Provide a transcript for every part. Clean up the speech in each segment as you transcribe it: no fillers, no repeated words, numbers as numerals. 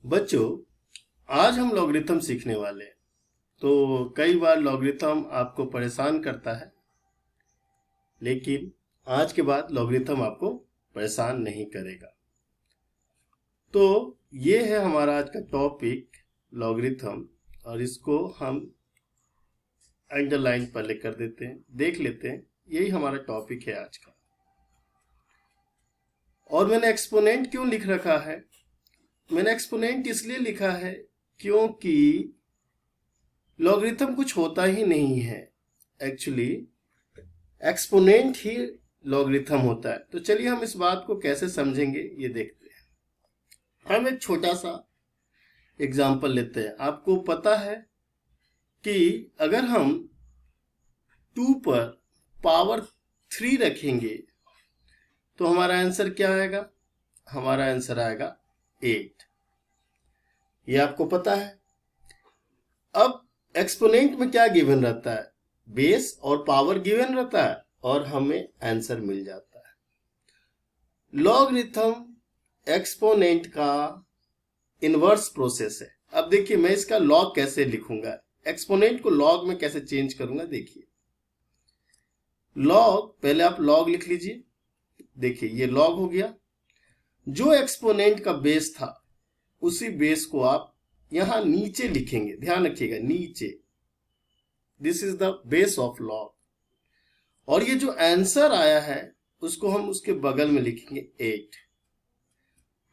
बच्चों, आज हम लॉगरिथम सीखने वाले हैं। तो कई बार लॉगरिथम आपको परेशान करता है, लेकिन आज के बाद लॉगरिथम आपको परेशान नहीं करेगा। तो ये है हमारा आज का टॉपिक लॉगरिथम, और इसको हम अंडरलाइन पर लिख देते हैं, देख लेते हैं। यही हमारा टॉपिक है आज का। और मैंने एक्सपोनेंट क्यों लिख रखा है? मैंने एक्सपोनेंट इसलिए लिखा है क्योंकि लॉगरिथम कुछ होता ही नहीं है। एक्चुअली एक्सपोनेंट ही लॉगरिथम होता है। तो चलिए हम इस बात को कैसे समझेंगे ये देखते हैं। हम एक छोटा सा एग्जाम्पल लेते हैं। आपको पता है कि अगर हम 2 पर पावर 3 रखेंगे तो हमारा आंसर क्या आएगा? हमारा आंसर आएगा 8। ये आपको पता है। अब एक्सपोनेंट में क्या गिवन रहता है? बेस और पावर गिवन रहता है और हमें आंसर मिल जाता है। लॉगरिथम एक्सपोनेंट का इनवर्स प्रोसेस है। अब देखिए मैं इसका लॉग कैसे लिखूंगा, एक्सपोनेंट को लॉग में कैसे चेंज करूंगा। देखिए लॉग, पहले आप लॉग लिख लीजिए। देखिए ये लॉग हो गया। जो एक्सपोनेंट का बेस था उसी बेस को आप यहां नीचे लिखेंगे। ध्यान रखिएगा, नीचे। This is the base of log. और ये जो आंसर आया है उसको हम उसके बगल में लिखेंगे 8।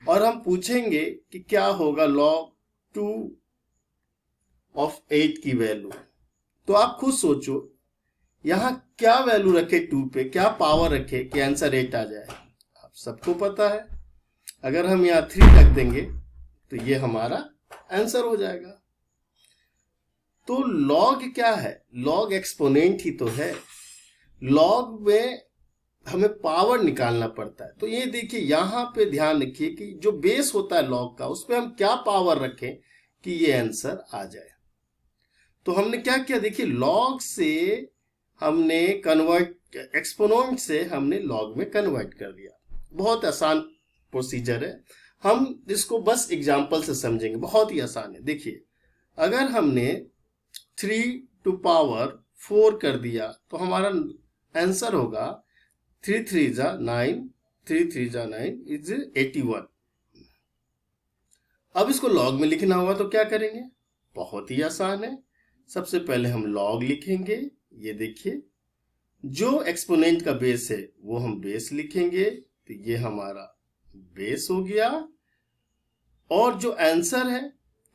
और हम पूछेंगे कि क्या होगा लॉग 2 ऑफ 8 की वैल्यू। तो आप खुद सोचो यहां क्या वैल्यू रखे 2 पे, क्या पावर रखे कि आंसर 8 आ जाए। आप सबको पता है, अगर हम यहां 3 रख देंगे तो ये हमारा आंसर हो जाएगा। तो लॉग क्या है? लॉग एक्सपोनेंट ही तो है। लॉग में हमें पावर निकालना पड़ता है। तो ये देखिए यहां पे ध्यान रखिए कि जो बेस होता है लॉग का, उस पे हम क्या पावर रखें कि ये आंसर आ जाए। तो हमने क्या किया, देखिए लॉग से हमने कन्वर्ट, एक्सपोनेंट से हमने लॉग में कन्वर्ट कर दिया। बहुत आसान प्रोसीजर है। हम इसको बस एग्जांपल से समझेंगे, बहुत ही आसान है। देखिए अगर हमने 3 टू पावर 4 कर दिया तो हमारा आंसर होगा 3 3 जा 9, 3 3 जा 9 इज 81। अब इसको लॉग में लिखना हुआ तो क्या करेंगे? बहुत ही आसान है। सबसे पहले हम लॉग लिखेंगे। ये देखिए जो एक्सपोनेंट का बेस है वो हम बेस लिखेंगे, तो ये हमारा बेस हो गया। और जो आंसर है,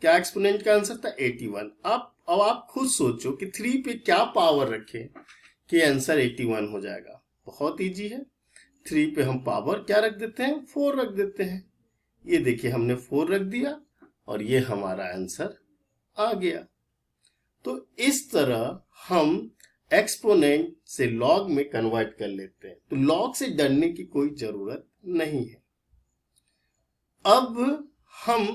क्या एक्सपोनेंट का आंसर था 81। अब आप खुद सोचो कि 3 पे क्या पावर रखें कि आंसर 81 हो जाएगा। बहुत इजी है। 3 पे हम पावर क्या रख देते हैं? 4 रख देते हैं। ये देखिए हमने 4 रख दिया और ये हमारा आंसर आ गया। तो इस तरह हम एक्सपोनेंट से लॉग में कन्वर्ट कर लेते हैं। तो लॉग से डरने की कोई जरूरत नहीं है। अब हम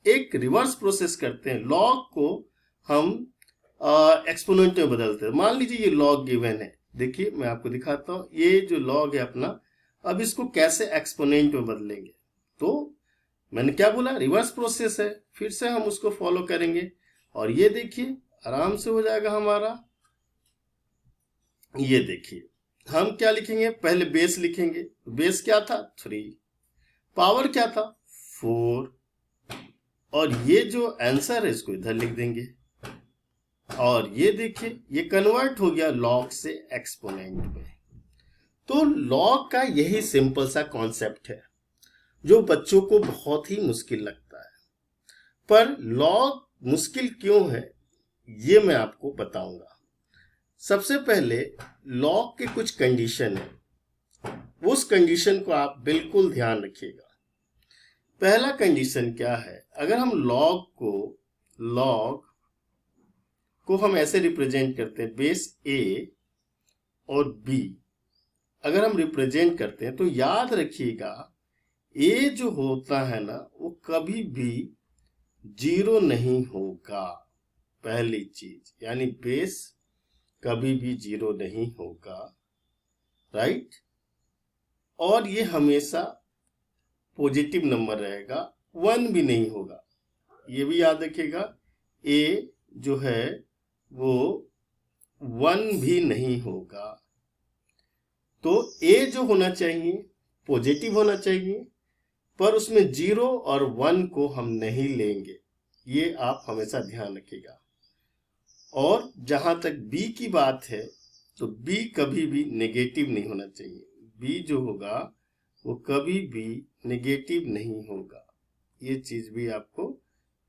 एक रिवर्स प्रोसेस करते हैं। लॉग को हम एक्सपोनेंट में बदलते हैं। मान लीजिए ये लॉग गिवन है। देखिए मैं आपको दिखाता हूं, ये जो लॉग है अपना, अब इसको कैसे एक्सपोनेंट में बदलेंगे। तो मैंने क्या बोला, रिवर्स प्रोसेस है। फिर से हम उसको फॉलो करेंगे और ये देखिए आराम से हो जाएगा हमारा। ये देखिए हम क्या लिखेंगे, पहले बेस लिखेंगे। बेस क्या था? 3। पावर क्या था? 4। और ये जो आंसर है इसको इधर लिख देंगे। और ये देखिए ये कन्वर्ट हो गया लॉग से एक्सपोनेंट में। तो लॉग का यही सिंपल सा कॉन्सेप्ट है जो बच्चों को बहुत ही मुश्किल लगता है। पर लॉग मुश्किल क्यों है ये मैं आपको बताऊंगा। सबसे पहले लॉग के कुछ कंडीशन है, उस कंडीशन को आप बिल्कुल ध्यान रखिएगा। पहला कंडीशन क्या है? अगर हम लॉग को हम ऐसे रिप्रेजेंट करते हैं, बेस a और b अगर हम रिप्रेजेंट करते हैं तो याद रखिएगा a जो होता है ना वो कभी भी 0 नहीं होगा। पहली चीज, यानी बेस कभी भी 0 नहीं होगा, राइट। और ये हमेशा पॉजिटिव नंबर रहेगा, 1 भी नहीं होगा। ये भी याद रखिएगा, a जो है वो 1 भी नहीं होगा। तो a जो होना चाहिए पॉजिटिव होना चाहिए, पर उसमें 0 और 1 को हम नहीं लेंगे, ये आप हमेशा ध्यान रखिएगा। और जहां तक b की बात है तो b कभी भी नेगेटिव नहीं होना चाहिए, b जो होगा वो कभी भी नेगेटिव नहीं होगा, ये चीज भी आपको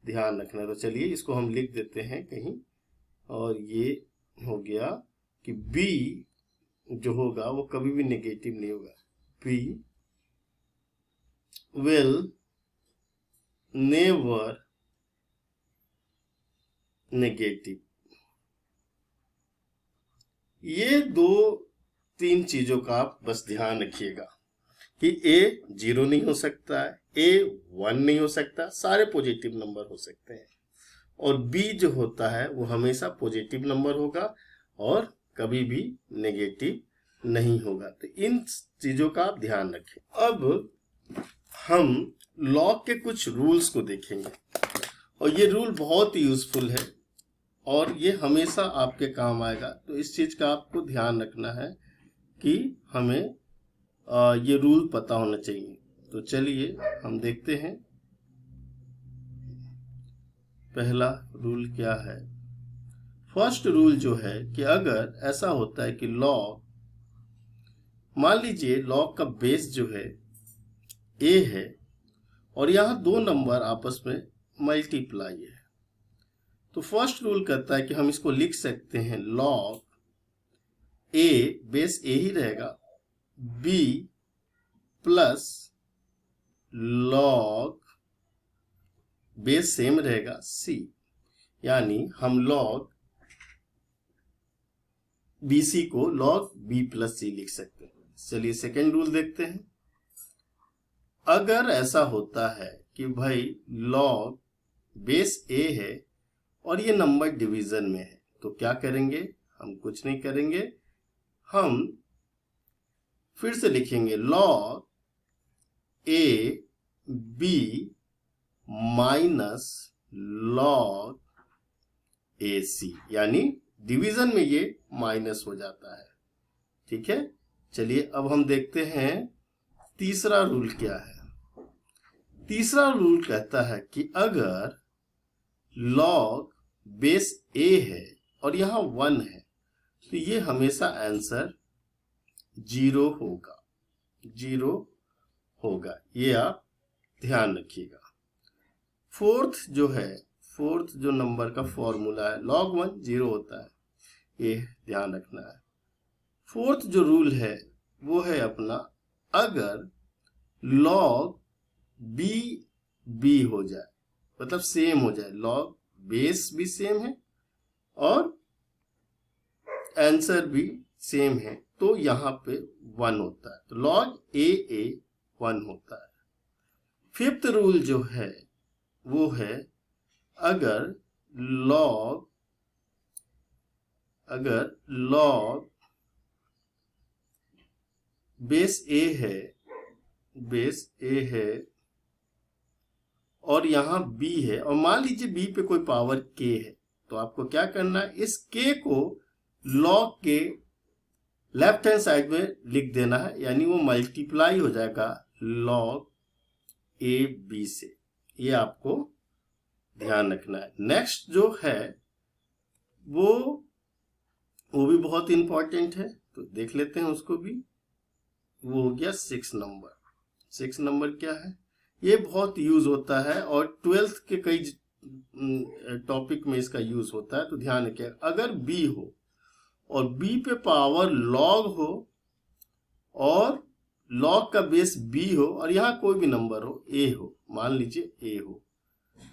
ध्यान रखना। तो चलिए इसको हम लिख देते हैं कहीं, और ये हो गया कि b जो होगा वो कभी भी नेगेटिव नहीं होगा, b will never negative। ये 2-3 चीजों का आप बस ध्यान रखिएगा कि a 0 नहीं हो सकता है, a 1 नहीं हो सकता, सारे पॉजिटिव नंबर हो सकते हैं, और b जो होता है वो हमेशा पॉजिटिव नंबर होगा और कभी भी नेगेटिव नहीं होगा। तो इन चीजों का आप ध्यान रखें। अब हम लॉग के कुछ रूल्स को देखेंगे, और ये रूल बहुत ही यूजफुल है और ये हमेशा आपके काम आएगा। तो इस चीज का आपको ध्यान रखना है कि हमें ये रूल पता होना चाहिए। तो चलिए हम देखते हैं पहला रूल क्या है। फर्स्ट रूल जो है कि अगर ऐसा होता है कि लॉग, मान लीजिए लॉग का बेस जो है a है और यहां 2 नंबर आपस में मल्टीप्लाई है, तो फर्स्ट रूल कहता है कि हम इसको लिख सकते हैं लॉग a, बेस a ही रहेगा, b plus log base same रहेगा c, यानी हम लॉग bc को लॉग b प्लस c लिख सकते हैं। चलिए सेकेंड रूल देखते हैं। अगर ऐसा होता है कि भाई लॉग बेस a है और ये नंबर डिवीजन में है, तो क्या करेंगे, हम कुछ नहीं करेंगे, हम फिर से लिखेंगे log a b minus log ac, यानी डिवीजन में ये माइनस हो जाता है। ठीक है, चलिए अब हम देखते हैं तीसरा रूल क्या है। तीसरा रूल कहता है कि अगर लॉग बेस a है और यहां 1 है, तो ये हमेशा आंसर 0 होगा, 0 होगा, ये आप ध्यान रखिएगा। फोर्थ जो नंबर का फॉर्मूला है, log 1 0 होता है, ये ध्यान रखना है। फोर्थ जो रूल है वो है अपना, अगर log b हो जाए, मतलब सेम हो जाए, log बेस भी सेम है और आंसर भी सेम है, तो यहां पे 1 होता है, तो log a 1 होता है। फिफ्थ रूल जो है वो है, अगर log बेस a है और यहां b है, और मान लीजिए b पे कोई पावर k है, तो आपको क्या करना है, इस k को log के लेफ्ट हैंड साइड में लिख देना है, यानी वो मल्टीप्लाई हो जाएगा log a b से, ये आपको ध्यान रखना है। नेक्स्ट जो है वो भी बहुत इंपॉर्टेंट है, तो देख लेते हैं उसको भी। वो हो गया 6 नंबर। 6 नंबर क्या है, ये बहुत यूज होता है और 12th के कई टॉपिक में इसका यूज होता है, तो ध्यान रखिए। अगर b हो और b पे पावर log हो और log का बेस b हो और यहाँ कोई भी नंबर हो, a हो, मान लीजिए a हो,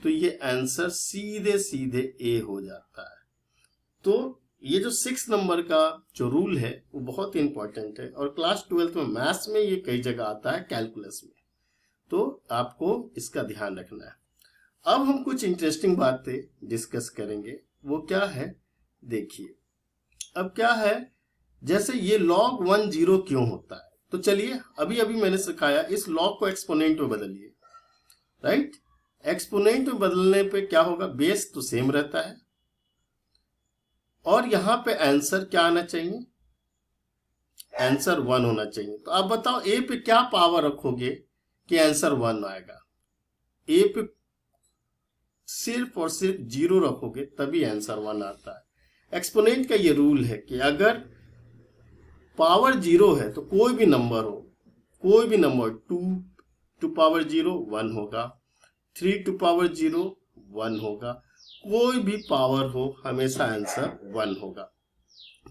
तो ये आंसर सीधे a हो जाता है। तो ये जो 6 नंबर का जो रूल है वो बहुत इंपॉर्टेंट है, और क्लास 12th में मैथ्स में ये कई जगह आता है, कैलकुलस में, तो आपको इसका ध्यान रखना है। अब हम कुछ इंटरेस्टिंग बातें डिस्कस करेंगे। वो क्या है देखिए। अब क्या है, जैसे ये log 1 0 क्यों होता है, तो चलिए अभी मैंने सिखाया, इस log को एक्सपोनेंट में बदलिए, राइट। एक्सपोनेंट में बदलने पे क्या होगा, बेस तो सेम रहता है और यहां पे आंसर क्या आना चाहिए, आंसर 1 होना चाहिए। तो आप बताओ ए पे क्या पावर रखोगे कि आंसर 1 आएगा। ए पे सिर्फ और सिर्फ 0 रखोगे तभी आंसर 1 आता है। एक्सपोनेंट का ये रूल है कि अगर पावर 0 है तो कोई भी नंबर हो, कोई भी नंबर 2 टू पावर 0 1 होगा, 3 टू पावर 0 1 होगा, कोई भी पावर हो हमेशा आंसर 1 होगा।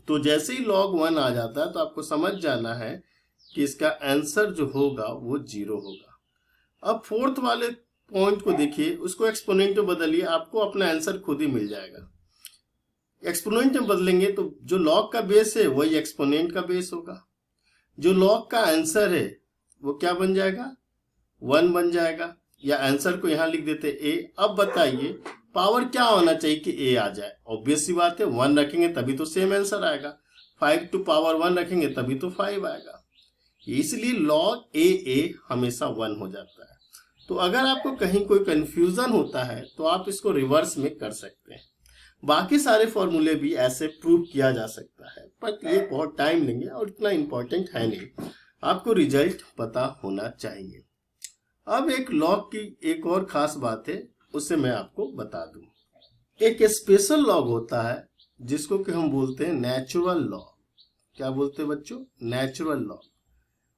तो जैसे ही log 1 आ जाता है तो आपको समझ जाना है कि इसका आंसर जो होगा वो 0 होगा। अब फोर्थ वाले पॉइंट को देखिए, उसको एक्सपोनेंट में बदलिए, आपको अपना आंसर खुद ही मिल जाएगा। एक्सपोनेंट में बदलेंगे तो जो log का बेस है वही एक्सपोनेंट का बेस होगा, जो log का आंसर है वो क्या बन जाएगा, 1 बन जाएगा, या आंसर को यहां लिख देते a। अब बताइए पावर क्या होना चाहिए कि a आ जाए, ऑब्वियस सी बात है 1 रखेंगे तभी तो सेम आंसर आएगा, 5 टू पावर 1 रखेंगे तभी तो 5 आएगा, इसलिए log a हमेशा 1 हो जाता है। तो अगर आपको कहीं कोई कंफ्यूजन होता है तो आप इसको रिवर्स में कर सकते हैं। बाकी सारे फॉर्मूले भी ऐसे प्रूव किया जा सकता है, पर ये बहुत टाइम लेंगे और इतना इंपॉर्टेंट है नहीं, आपको रिजल्ट पता होना चाहिए। अब एक लॉग की एक और खास बात है, उसे मैं आपको बता दूं। एक स्पेशल लॉग होता है जिसको कि हम बोलते हैं नेचुरल लॉग। क्या बोलते हैं बच्चों, नेचुरल लॉग।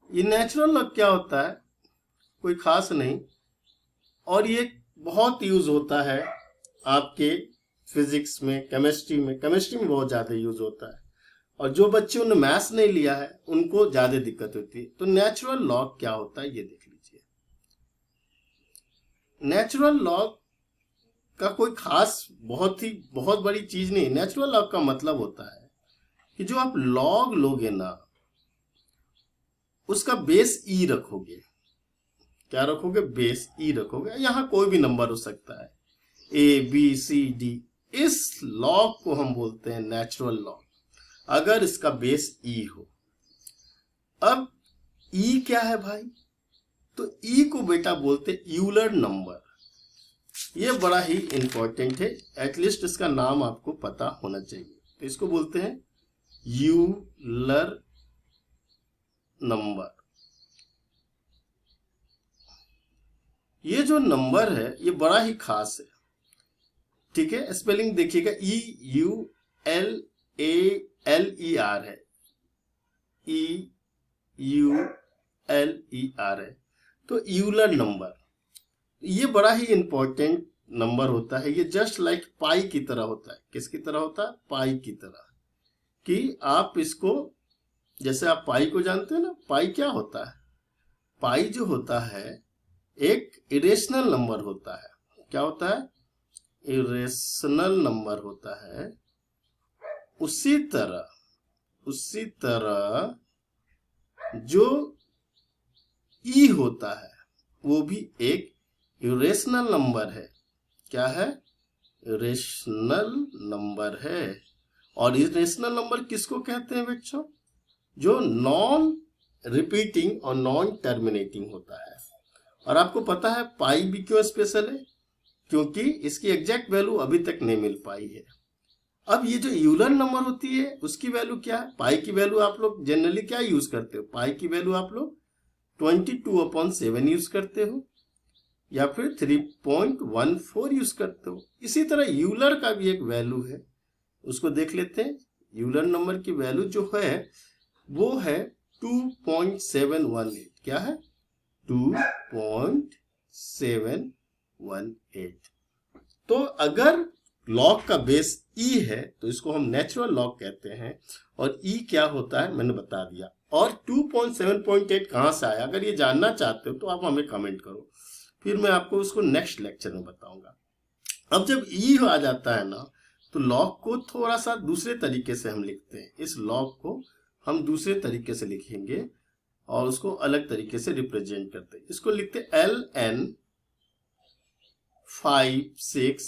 ये नेचुरल लॉग क्या होता है, कोई खास नहीं, और ये बहुत यूज होता है आपके फिजिक्स में, केमिस्ट्री में बहुत ज्यादा यूज होता है, और जो बच्चों ने मैथ्स नहीं लिया है उनको ज्यादा दिक्कत होती है। तो नेचुरल लॉग क्या होता है ये देख लीजिए। नेचुरल लॉग का कोई खास बहुत बड़ी चीज नहीं। नेचुरल लॉग का मतलब होता है कि जो आप लॉग लोगे ना उसका बेस ई रखोगे। क्या रखोगे, बेस ई रखोगे। यहां कोई भी नंबर हो सकता है, ए बी सी डी। इस लॉग को हम बोलते हैं नेचुरल लॉग, अगर इसका बेस ई हो। अब ई क्या है भाई, तो ई को बेटा बोलते यूलर नंबर। ये बड़ा ही इंपॉर्टेंट है, एटलीस्ट इसका नाम आपको पता होना चाहिए। तो इसको बोलते हैं यूलर नंबर। ये जो नंबर है ये बड़ा ही खास है, ठीक है। स्पेलिंग देखिएगा, EULER है, EULER है। तो यूलर नंबर ये बड़ा ही इंपॉर्टेंट नंबर होता है। ये जस्ट लाइक पाई की तरह होता है। किसकी तरह होता है, पाई की तरह। कि आप इसको, जैसे आप पाई को जानते हो ना, पाई क्या होता है, पाई जो होता है एक इरेशनल नंबर होता है। क्या होता है, इरेशनल नंबर होता है। उसी तरह जो ई होता है वो भी एक इरेशनल नंबर है। क्या है, इरेशनल नंबर है। और इरेशनल नंबर किसको कहते हैं बच्चों, जो नॉन रिपीटिंग और नॉन टर्मिनेटिंग होता है। और आपको पता है पाई भी क्यों स्पेशल है, क्योंकि इसकी एग्जैक्ट वैल्यू अभी तक नहीं मिल पाई है। अब ये जो यूलर नंबर होती है उसकी वैल्यू क्या है, पाई की वैल्यू आप लोग जनरली क्या यूज करते हो, पाई की वैल्यू आप लोग 22/7 यूज करते हो या फिर 3.14 यूज करते हो। इसी तरह यूलर का भी एक वैल्यू है, उसको देख लेते हैं। यूलर नंबर की वैल्यू जो है वो है 2.718। क्या है, 2.718। तो अगर लॉग का बेस ई है तो इसको हम नेचुरल लॉग कहते हैं। और ई क्या होता है मैंने बता दिया। और 2.7.8 कहां से आया, अगर ये जानना चाहते हो तो आप हमें कमेंट करो, फिर मैं आपको उसको नेक्स्ट लेक्चर में बताऊंगा। अब जब ई आ जाता है ना तो लॉग को थोड़ा सा दूसरे तरीके से हम लिखते हैं। इस लॉग को हम दूसरे तरीके से लिखेंगे और उसको अलग तरीके से रिप्रेजेंट करते हैं। इसको लिखते LN 5 6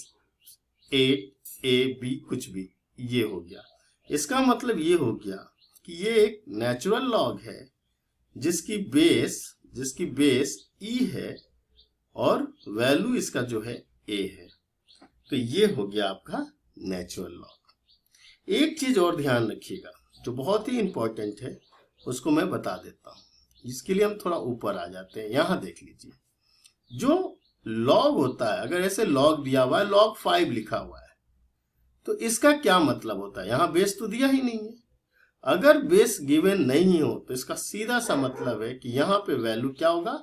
8 AB कुछ भी, ये हो गया। इसका मतलब ये हो गया कि ये एक नेचुरल लॉग है जिसकी बेस ई है और वैल्यू इसका जो है a है। तो ये हो गया आपका नेचुरल लॉग। एक चीज और ध्यान रखिएगा जो बहुत ही इंपॉर्टेंट है, उसको मैं बता देता हूं। इसके लिए हम थोड़ा ऊपर आ जाते हैं। यहां देख लीजिए, जो लॉग होता है, अगर ऐसे लॉग दिया हुआ है, log 5 लिखा हुआ है, तो इसका क्या मतलब होता है? यहां बेस तो दिया ही नहीं है। अगर बेस गिवन नहीं हो तो इसका सीधा सा मतलब है कि यहाँ पे वैल्यू क्या होगा?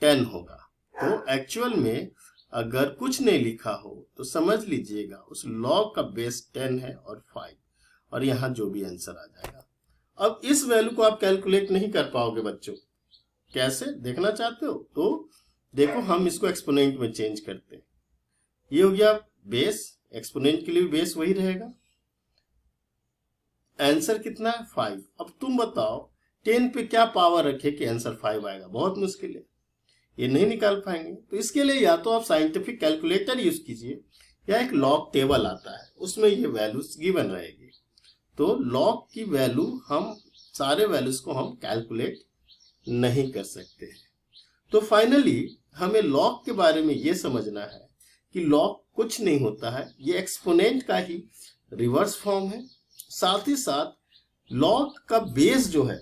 10 होगा। तो एक्चुअल में अगर कुछ नहीं लिखा हो तो समझ लीजिएगा उस लॉग का बेस 10 है और 5, और यहाँ जो भी आंसर आ जाएगा। अब इस वैल्यू को आप कैलकुलेट नहीं कर पाओगे बच्चों। कैसे देखना चाहते हो? तो देखो, हम इसको एक्सपोनेंट में चेंज करते हैं। ये हो गया बेस, एक्सपोनेंट के लिए बेस वही रहेगा। आंसर कितना है? 5। अब तुम बताओ 10 पे क्या पावर रखे कि आंसर 5 आएगा? बहुत मुश्किल है, ये नहीं निकाल पाएंगे। तो इसके लिए या तो आप साइंटिफिक कैलकुलेटर यूज कीजिए, या एक लॉग टेबल आता है उसमें ये वैल्यूज गिवन रहेगी। तो लॉग की वैल्यू, हम सारे वैल्यूज को हम कैलकुलेट नहीं कर सकते हैं। तो फाइनली हमें लॉग के बारे में ये समझना है कि लॉग कुछ नहीं होता है, ये एक्सपोनेंट का ही रिवर्स फॉर्म है। साथ ही साथ लॉग का बेस जो है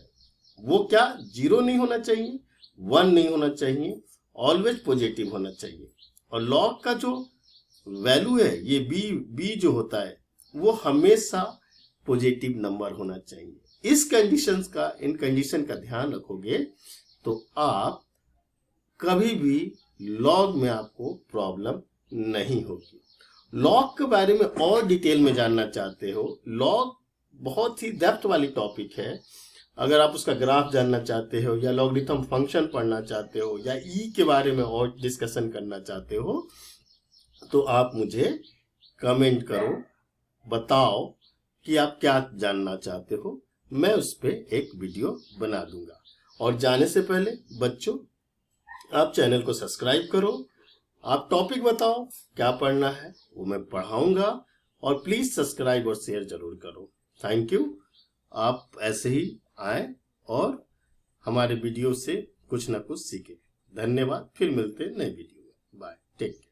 वो क्या 0 नहीं होना चाहिए, 1 नहीं होना चाहिए, ऑलवेज पॉजिटिव होना चाहिए। और लॉग का जो वैल्यू है, ये बी जो होता है, वो हमेशा पॉजिटिव नंबर होना चाहिए। इन कंडीशन का ध्यान रखोगे तो आप कभी भी लॉग में आपको प्रॉब्लम नहीं होगी। लॉग के बारे में और डिटेल में जानना चाहते हो, लॉग बहुत ही डेप्थ वाली टॉपिक है। अगर आप उसका ग्राफ जानना चाहते हो, या लॉगरिथम फंक्शन पढ़ना चाहते हो, या ई के बारे में और डिस्कशन करना चाहते हो, तो आप मुझे कमेंट करो, बताओ कि आप क्या जानना चाहते हो। मैं उस पर एक वीडियो बना दूंगा। और जाने से पहले बच्चों, आप चैनल को सब्सक्राइब करो। आप टॉपिक बताओ क्या पढ़ना है, वो मैं पढ़ाऊंगा। और प्लीज सब्सक्राइब और शेयर जरूर करो। Thank you. आप ऐसे ही आए और हमारे वीडियो से कुछ ना कुछ सीखें। धन्यवाद। फिर मिलते हैं नए वीडियो में। Bye, take care.